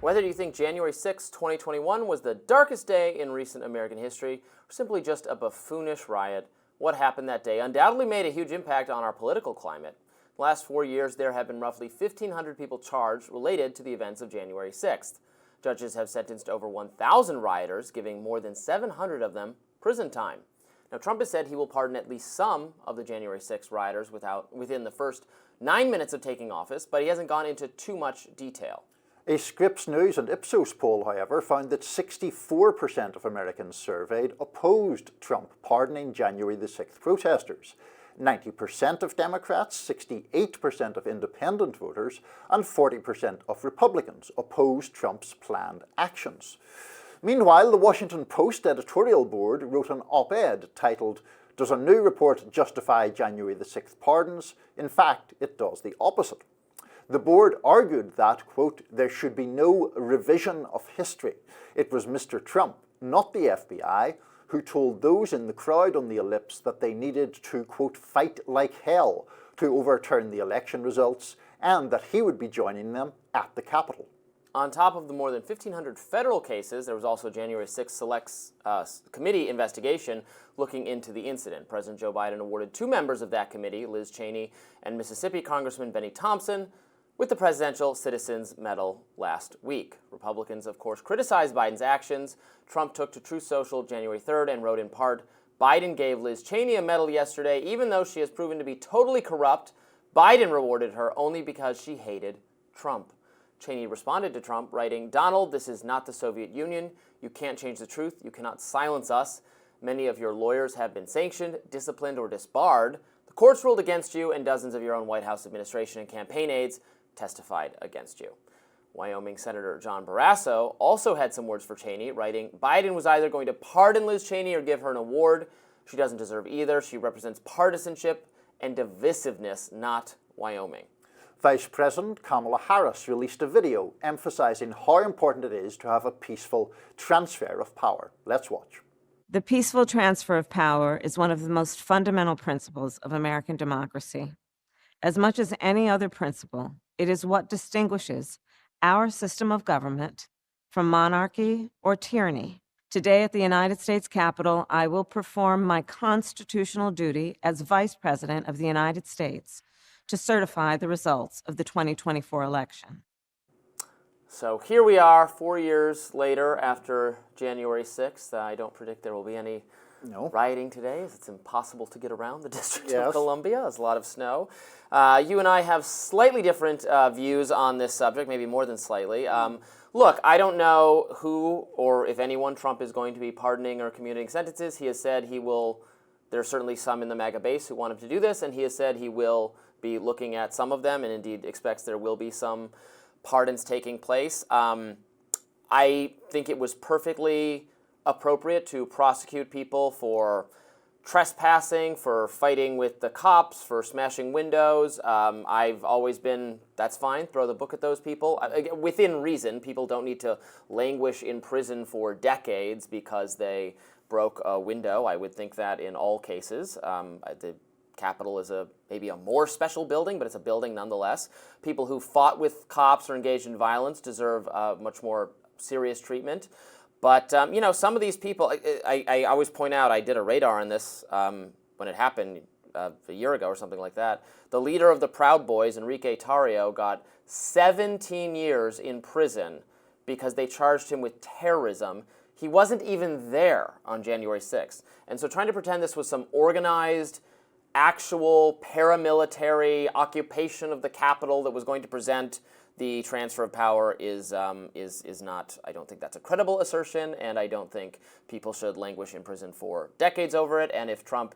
whether you think January 6, 2021 was the darkest day in recent American history, or simply just a buffoonish riot, what happened that day undoubtedly made a huge impact on our political climate. In the last 4 years, there have been roughly 1,500 people charged related to the events of January 6th. Judges have sentenced over 1,000 rioters, giving more than 700 of them prison time. Now, Trump has said he will pardon at least some of the January 6th rioters within the first 9 minutes of taking office, but he hasn't gone into too much detail. A Scripps News and Ipsos poll, however, found that 64% of Americans surveyed opposed Trump pardoning January the 6th protesters. 90% of Democrats, 68% of independent voters, and 40% of Republicans opposed Trump's planned actions. Meanwhile, the Washington Post editorial board wrote an op-ed titled, "Does a new report justify January the 6th pardons? In fact, it does the opposite." The board argued that, quote, "there should be no revision of history. It was Mr. Trump, not the FBI, who told those in the crowd on the ellipse that they needed to, quote, fight like hell to overturn the election results, and that he would be joining them at the Capitol." On top of the more than 1,500 federal cases, there was also a January 6th Select Committee investigation looking into the incident. President Joe Biden awarded 2 members of that committee, Liz Cheney and Mississippi Congressman Benny Thompson, with the Presidential Citizens Medal last week. Republicans, of course, criticized Biden's actions. Trump took to Truth Social January 3rd and wrote in part, "Biden gave Liz Cheney a medal yesterday, even though she has proven to be totally corrupt. Biden rewarded her only because she hated Trump." Cheney responded to Trump, writing, "Donald, this is not the Soviet Union. You can't change the truth. You cannot silence us. Many of your lawyers have been sanctioned, disciplined, or disbarred. The courts ruled against you, and dozens of your own White House administration and campaign aides testified against you." Wyoming Senator John Barrasso also had some words for Cheney, writing, "Biden was either going to pardon Liz Cheney or give her an award. She doesn't deserve either. She represents partisanship and divisiveness, not Wyoming." Vice President Kamala Harris released a video emphasizing how important it is to have a peaceful transfer of power. Let's watch. The peaceful transfer of power is one of the most fundamental principles of American democracy. As much as any other principle, it is what distinguishes our system of government from monarchy or tyranny. Today at the United States Capitol, I will perform my constitutional duty as Vice President of the United States to certify the results of the 2024 election. So here we are, 4 years later after January 6th. I don't predict there will be any rioting today, as it's impossible to get around the District of Columbia. There's a lot of snow. You and I have slightly different views on this subject, maybe more than slightly. Look, I don't know who or if anyone Trump is going to be pardoning or commuting sentences. He has said he will. There are certainly some in the MAGA base who want him to do this, and he has said he will be looking at some of them and indeed expects there will be some pardons taking place. I think it was perfectly appropriate to prosecute people for trespassing, for fighting with the cops, for smashing windows. I've always been, that's fine, throw the book at those people. Within reason, people don't need to languish in prison for decades because they broke a window. I would think that in all cases. The Capitol is maybe a more special building, but it's a building nonetheless. People who fought with cops or engaged in violence deserve much more serious treatment. But, some of these people, I always point out, I did a radar on this when it happened a year ago or something like that. The leader of the Proud Boys, Enrique Tarrio, got 17 years in prison because they charged him with terrorism. He wasn't even there on January 6th. And so trying to pretend this was some organized, actual paramilitary occupation of the Capitol that was going to present the transfer of power is not, I don't think that's a credible assertion, and I don't think people should languish in prison for decades over it, and if Trump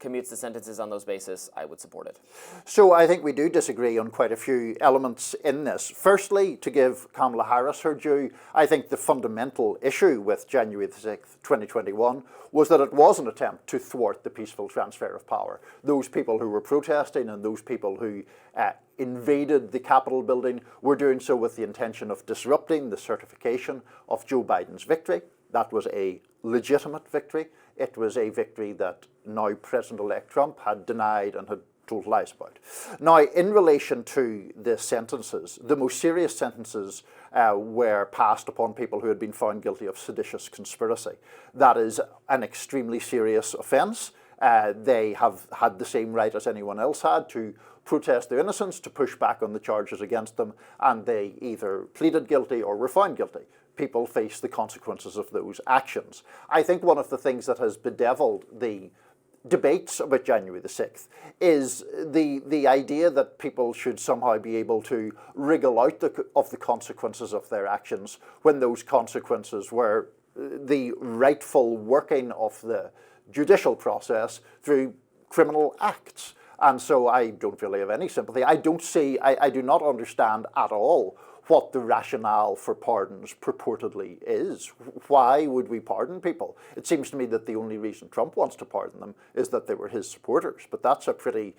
commutes the sentences on those basis, I would support it. So I think we do disagree on quite a few elements in this. Firstly, to give Kamala Harris her due, I think the fundamental issue with January the 6th, 2021 was that it was an attempt to thwart the peaceful transfer of power. Those people who were protesting and those people who invaded the Capitol building were doing so with the intention of disrupting the certification of Joe Biden's victory. That was a legitimate victory. It was a victory that now President-elect Trump had denied and had told lies about. Now, in relation to the sentences, the most serious sentences were passed upon people who had been found guilty of seditious conspiracy. That is an extremely serious offence. They have had the same right as anyone else had to protest their innocence, to push back on the charges against them, and they either pleaded guilty or were found guilty. People face the consequences of those actions. I think one of the things that has bedeviled the debates about January the 6th is the idea that people should somehow be able to wriggle out of the consequences of their actions when those consequences were the rightful working of the judicial process through criminal acts. And so I don't really have any sympathy. I do not understand at all what the rationale for pardons purportedly is. Why would we pardon people? It seems to me that the only reason Trump wants to pardon them is that they were his supporters. But that's pretty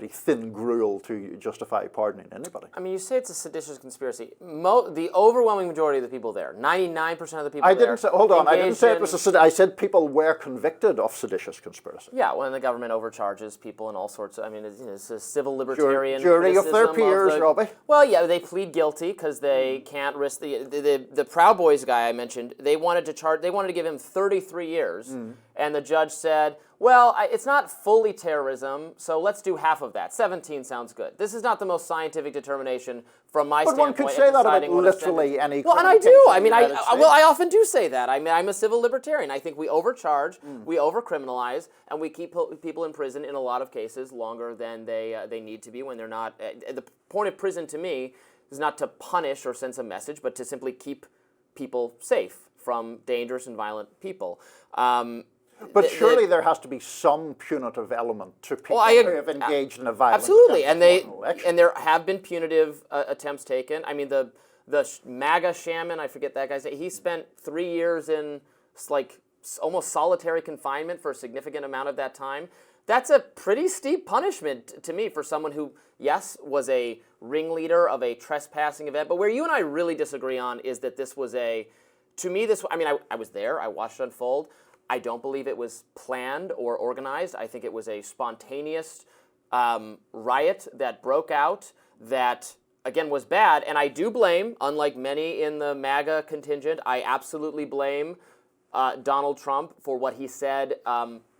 thin gruel to justify pardoning anybody. I mean, you say it's a seditious conspiracy. The overwhelming majority of the people there, 99% of the people I didn't say it was I said people were convicted of seditious conspiracy. Yeah, when the government overcharges people and all sorts of, I mean, it's a civil libertarian jury of their peers, Robby. Well, yeah, they plead guilty because they can't risk the Proud Boys guy I mentioned. They wanted to give him 33 years, and the judge said, well, it's not fully terrorism, so let's do half of that. 17 sounds good. This is not the most scientific determination from my standpoint. But one could say that about literally any. Well, and I do. I mean, I often do say that. I mean, I'm a civil libertarian. I think we overcharge, we overcriminalize, and we keep people in prison in a lot of cases longer than they need to be when they're not. The point of prison to me is not to punish or send some message, but to simply keep people safe from dangerous and violent people. But surely there has to be some punitive element to people who have engaged in a violent absolutely, and there have been punitive attempts taken. I mean, the MAGA shaman, I forget that guy's name. He spent 3 years in like almost solitary confinement for a significant amount of that time. That's a pretty steep punishment to me for someone who, yes, was a ringleader of a trespassing event. But where you and I really disagree on is that this was I was there, I watched it unfold. I don't believe it was planned or organized. I think it was a spontaneous riot that broke out that, again, was bad. And I do blame, unlike many in the MAGA contingent, I absolutely blame Donald Trump for what he said,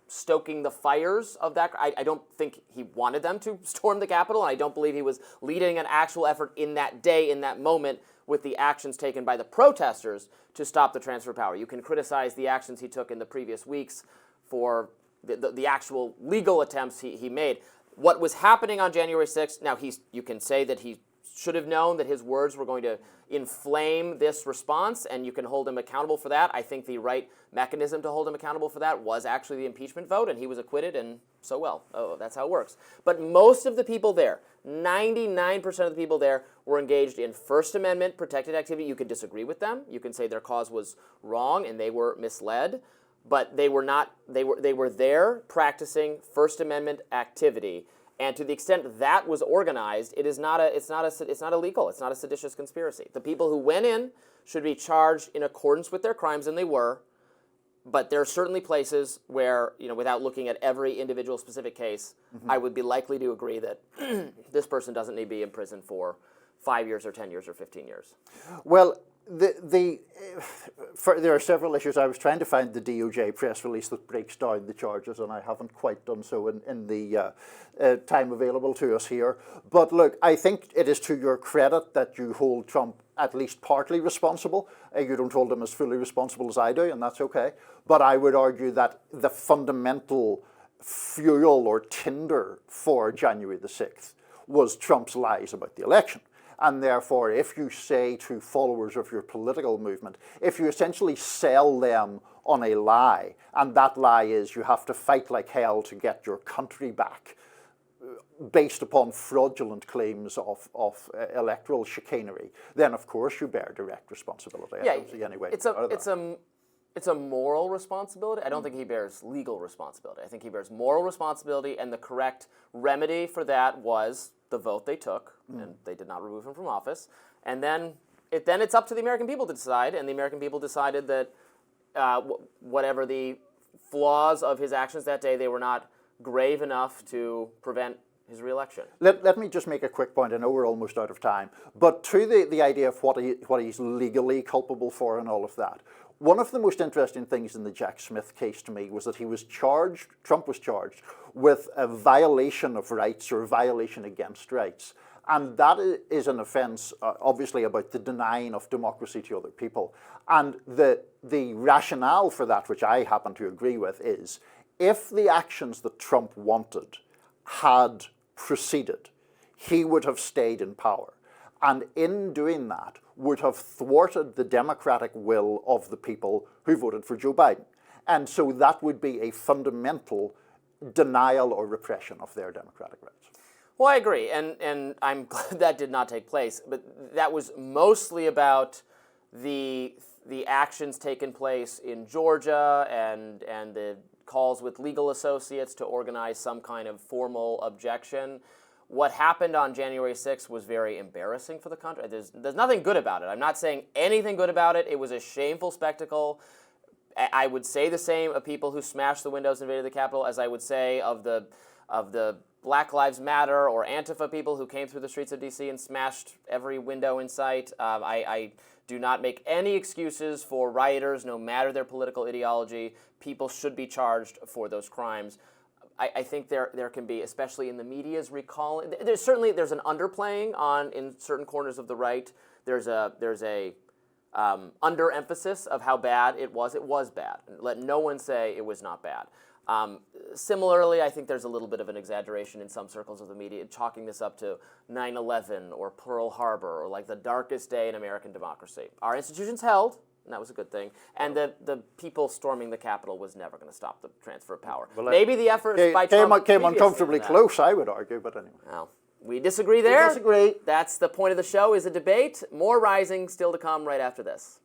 stoking the fires of that. I don't think he wanted them to storm the Capitol, and I don't believe he was leading an actual effort in that day, in that moment, with the actions taken by the protesters to stop the transfer of power. You can criticize the actions he took in the previous weeks for the actual legal attempts he made. What was happening on January 6th, now you can say that he should have known that his words were going to inflame this response, and you can hold him accountable for that. I think the right mechanism to hold him accountable for that was actually the impeachment vote, and he was acquitted, and so well. Oh, that's how it works. But most of the people there, 99% of the people there, were engaged in First Amendment protected activity. You could disagree with them. You can say their cause was wrong and they were misled, but they were not. They were there practicing First Amendment activity. And to the extent that was organized, it's not illegal. It's not a seditious conspiracy. The people who went in should be charged in accordance with their crimes, and they were. But there are certainly places where, without looking at every individual specific case, I would be likely to agree that this person doesn't need to be in prison for 5 years or 10 years or 15 years. Well, there are several issues. I was trying to find the DOJ press release that breaks down the charges, and I haven't quite done so in the time available to us here. But look, I think it is to your credit that you hold Trump at least partly responsible. You don't hold him as fully responsible as I do, and that's okay. But I would argue that the fundamental fuel or tinder for January the 6th was Trump's lies about the election. And therefore, if you say to followers of your political movement, if you essentially sell them on a lie, and that lie is you have to fight like hell to get your country back, based upon fraudulent claims of electoral chicanery, then of course you bear direct responsibility. Yeah, I don't see any way it's a moral responsibility. I don't think he bears legal responsibility. I think he bears moral responsibility, and the correct remedy for that was the vote they took, and they did not remove him from office. And then it's up to the American people to decide, and the American people decided that whatever the flaws of his actions that day, they were not grave enough to prevent his reelection. Let me just make a quick point. I know we're almost out of time. But to the idea of what he's legally culpable for and all of that, one of the most interesting things in the Jack Smith case to me was that Trump was charged with a violation of rights or a violation against rights. And that is an offence, obviously, about the denying of democracy to other people. And the rationale for that, which I happen to agree with, is if the actions that Trump wanted had proceeded, he would have stayed in power. And in doing that, would have thwarted the democratic will of the people who voted for Joe Biden. And so that would be a fundamental denial or repression of their democratic rights. Well, I agree, and I'm glad that did not take place. But that was mostly about the actions taken place in Georgia and the calls with legal associates to organize some kind of formal objection. What happened on January 6th was very embarrassing for the country. There's nothing good about it. I'm not saying anything good about it. It was a shameful spectacle. I would say the same of people who smashed the windows and invaded the Capitol as I would say of the Black Lives Matter or Antifa people who came through the streets of D.C. and smashed every window in sight. I do not make any excuses for rioters, no matter their political ideology. People should be charged for those crimes. I think there can be, especially in the media's recall. There's an underplaying in certain corners of the right. There's a underemphasis of how bad it was. It was bad. Let no one say it was not bad. Similarly, I think there's a little bit of an exaggeration in some circles of the media, chalking this up to 9/11 or Pearl Harbor or like the darkest day in American democracy. Our institutions held, and that was a good thing. And the people storming the Capitol was never going to stop the transfer of power. Well, maybe the efforts by Trump came uncomfortably close, I would argue, but anyway. Well, we disagree there. We disagree. That's the point of the show, is a debate. More Rising still to come right after this.